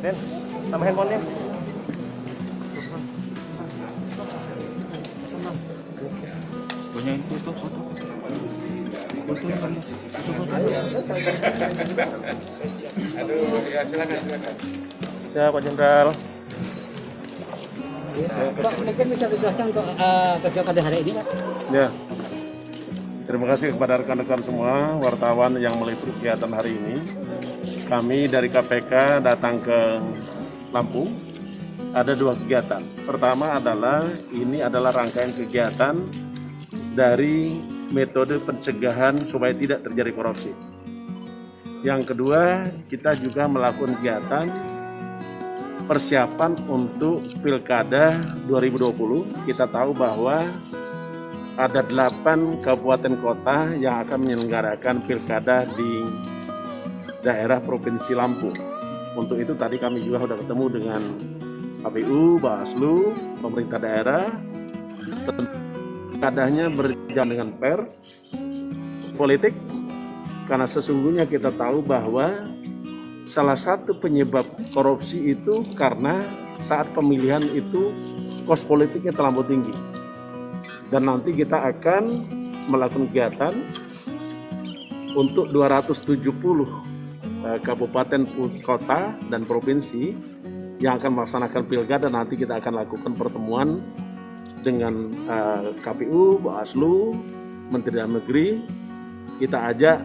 Ben, sama handphonenya. Punya itu tuh foto. Fotonya kali. Aduh, ya silakan. Siap, Pak Jenderal. Pak, mungkin bisa dijelaskan untuk kegiatan hari ini, Pak? Ya, terima kasih kepada rekan-rekan semua wartawan yang meliput kegiatan hari ini. Kami dari KPK datang ke Lampung. Ada 2 kegiatan. Pertama adalah ini adalah rangkaian kegiatan dari metode pencegahan supaya tidak terjadi korupsi. Yang kedua, kita juga melakukan kegiatan persiapan untuk Pilkada 2020. Kita tahu bahwa ada 8 kabupaten kota yang akan menyelenggarakan Pilkada di daerah Provinsi Lampung. Untuk itu tadi kami juga sudah ketemu dengan KPU, Bawaslu, pemerintah daerah. Pilkadanya berjalan dengan fair, politik, karena sesungguhnya kita tahu bahwa salah satu penyebab korupsi itu karena saat pemilihan itu kos politiknya terlalu tinggi. Dan nanti kita akan melakukan kegiatan untuk 270 kabupaten, kota, dan provinsi yang akan melaksanakan pilkada. Nanti kita akan lakukan pertemuan dengan KPU, Bawaslu, Menteri Dalam Negeri. Kita ajak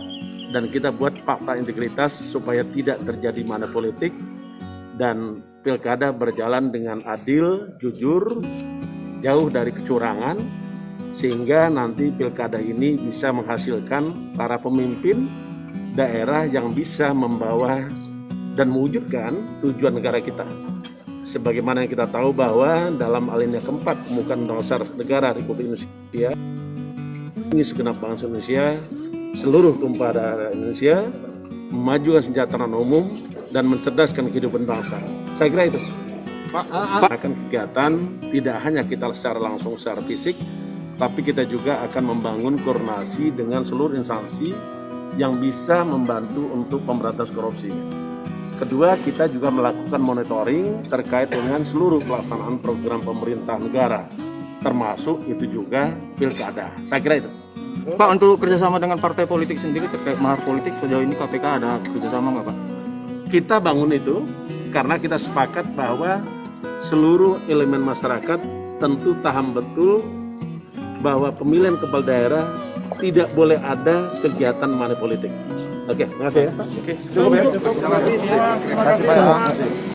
dan kita buat fakta integritas supaya tidak terjadi money politik dan pilkada berjalan dengan adil, jujur, jauh dari kecurangan, sehingga nanti pilkada ini bisa menghasilkan para pemimpin daerah yang bisa membawa dan mewujudkan tujuan negara kita. Sebagaimana yang kita tahu bahwa dalam alinea keempat pembukaan Undang-Undang Negara Republik Indonesia ini segenap bangsa Indonesia, seluruh tumpah darah Indonesia, memajukan kesejahteraan umum dan mencerdaskan kehidupan bangsa. Saya kira itu. Pak, akan kegiatan tidak hanya kita secara langsung secara fisik, tapi kita juga akan membangun koordinasi dengan seluruh instansi yang bisa membantu untuk pemberantasan korupsi. Kedua, kita juga melakukan monitoring terkait dengan seluruh pelaksanaan program pemerintah negara, termasuk itu juga pilkada. Saya kira itu. Pak, untuk kerjasama dengan partai politik sendiri terkait mahar politik sejauh ini KPK ada kerjasama nggak, Pak? Kita bangun itu karena kita sepakat bahwa seluruh elemen masyarakat tentu paham betul bahwa pemilihan kepala daerah tidak boleh ada kegiatan money politik. Oke, terima kasih ya. Oke, cukup ya. Terima kasih.